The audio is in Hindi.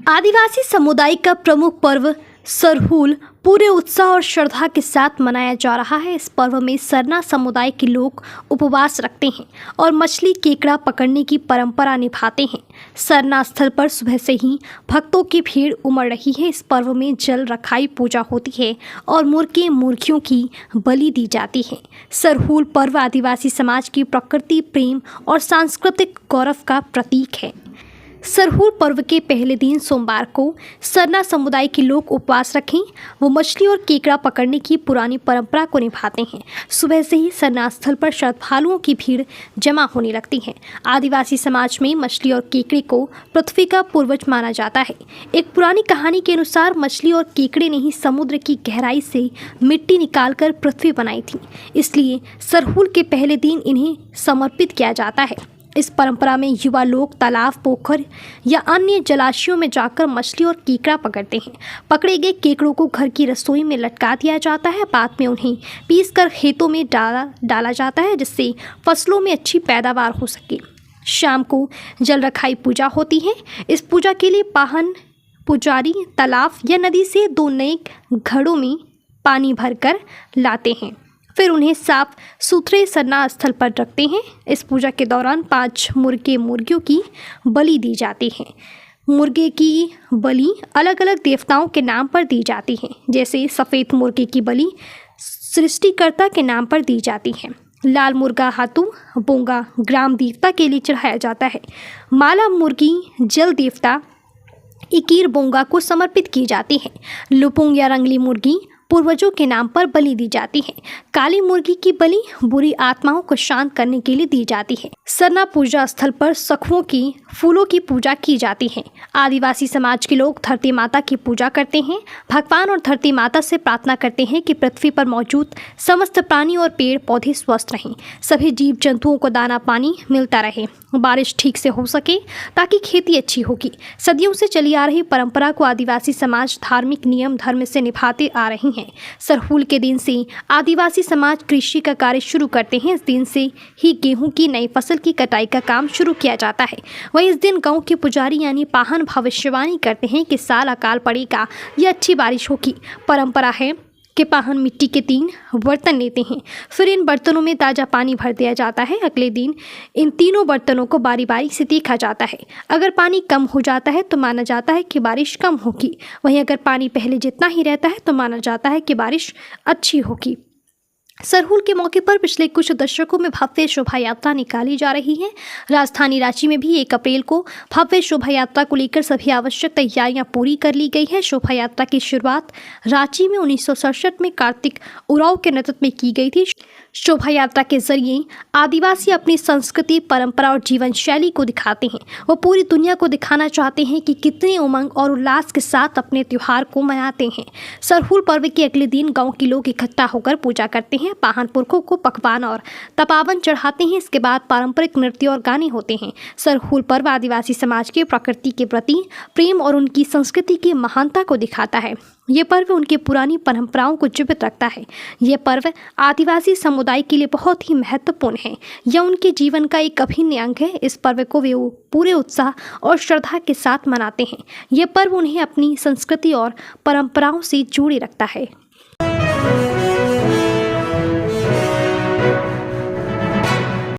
आदिवासी समुदाय का प्रमुख पर्व सरहूल पूरे उत्साह और श्रद्धा के साथ मनाया जा रहा है। इस पर्व में सरना समुदाय के लोग उपवास रखते हैं और मछली केकड़ा पकड़ने की परंपरा निभाते हैं। सरना स्थल पर सुबह से ही भक्तों की भीड़ उमड़ रही है। इस पर्व में जल रखाई पूजा होती है और मुर्गे मुर्गियों की बलि दी जाती है। सरहूल पर्व आदिवासी समाज की प्रकृति प्रेम और सांस्कृतिक गौरव का प्रतीक है। सरहूल पर्व के पहले दिन सोमवार को सरना समुदाय के लोग उपवास रखें वो मछली और केकड़ा पकड़ने की पुरानी परंपरा को निभाते हैं। सुबह से ही सरना स्थल पर श्रद्धालुओं की भीड़ जमा होने लगती है। आदिवासी समाज में मछली और केकड़े को पृथ्वी का पूर्वज माना जाता है। एक पुरानी कहानी के अनुसार मछली और केकड़े ने ही समुद्र की गहराई से मिट्टी निकालकर पृथ्वी बनाई थी, इसलिए सरहूल के पहले दिन इन्हें समर्पित किया जाता है। इस परंपरा में युवा लोग तालाब, पोखर या अन्य जलाशयों में जाकर मछली और केकड़ा पकड़ते हैं। पकड़े गए केकड़ों को घर की रसोई में लटका दिया जाता है। बाद में उन्हें पीसकर खेतों में डाला जाता है, जिससे फसलों में अच्छी पैदावार हो सके। शाम को जल रखाई पूजा होती है। इस पूजा के लिए पाहन पुजारी तालाब या नदी से 2 नए घड़ों में पानी भरकर लाते हैं, फिर उन्हें साफ सुथरे सरना स्थल पर रखते हैं। इस पूजा के दौरान 5 मुर्गे मुर्गियों की बलि दी जाती है। मुर्गे की बलि अलग अलग देवताओं के नाम पर दी जाती है, जैसे सफ़ेद मुर्गे की बलि सृष्टिकर्ता के नाम पर दी जाती है। लाल मुर्गा हाथू बोंगा ग्राम देवता के लिए चढ़ाया जाता है। माला मुर्गी जल देवता इकीर बोंगा को समर्पित की जाती है। लुपुंग या रंगली मुर्गी पूर्वजों के नाम पर बलि दी जाती है। काली मुर्गी की बलि बुरी आत्माओं को शांत करने के लिए दी जाती है। सरना पूजा स्थल पर सखुओं की फूलों की पूजा की जाती है। आदिवासी समाज के लोग धरती माता की पूजा करते हैं। भगवान और धरती माता से प्रार्थना करते हैं कि पृथ्वी पर मौजूद समस्त प्राणी और पेड़ पौधे स्वस्थ रहें, सभी जीव जंतुओं को दाना पानी मिलता रहे, बारिश ठीक से हो सके ताकि खेती अच्छी होगी। सदियों से चली आ रही परंपरा को आदिवासी समाज धार्मिक नियम धर्म से निभाते आ रही हैं। सरहूल के दिन से आदिवासी समाज कृषि का कार्य शुरू करते हैं। इस दिन से ही गेहूं की नई फसल की कटाई का काम शुरू किया जाता है। वहीं इस दिन गांव के पुजारी यानी पाहन भविष्यवाणी करते हैं कि साल अकाल पड़ेगा या अच्छी बारिश होगी। परंपरा है कि पाहन मिट्टी के 3 बर्तन लेते हैं, फिर इन बर्तनों में ताज़ा पानी भर दिया जाता है। अगले दिन इन तीनों बर्तनों को बारी बारी से देखा जाता है। अगर पानी कम हो जाता है तो माना जाता है कि बारिश कम होगी, वहीं अगर पानी पहले जितना ही रहता है तो माना जाता है कि बारिश अच्छी होगी। सरहूल के मौके पर पिछले कुछ दशकों में भव्य शोभा यात्रा निकाली जा रही है। राजधानी रांची में भी 1 अप्रैल को भव्य शोभा यात्रा को लेकर सभी आवश्यक तैयारियां पूरी कर ली गई है। शोभा यात्रा की शुरुआत रांची में 1967 में कार्तिक उरांव के नेतृत्व में की गई थी। शोभा यात्रा के जरिए आदिवासी अपनी संस्कृति, परंपरा और जीवन शैली को दिखाते हैं। वो पूरी दुनिया को दिखाना चाहते हैं कि कितने उमंग और उल्लास के साथ अपने त्योहार को मनाते हैं। सरहूल पर्व के अगले दिन गांव के लोग इकट्ठा होकर पूजा करते हैं, पाहन पुरखों को पकवान और तपावन चढ़ाते हैं। इसके बाद पारंपरिक नृत्य और गाने होते हैं। सरहूल पर्व आदिवासी समाज के प्रकृति के प्रति प्रेम और उनकी संस्कृति की महानता को दिखाता है। ये पर्व उनकी पुरानी परंपराओं को जीवित रखता है। यह पर्व आदिवासी समुदाय के लिए बहुत ही महत्वपूर्ण है। यह उनके जीवन का एक अभिन्न अंग है। इस पर्व को वे पूरे उत्साह और श्रद्धा के साथ मनाते हैं। यह पर्व उन्हें अपनी संस्कृति और परंपराओं से जोड़े रखता है।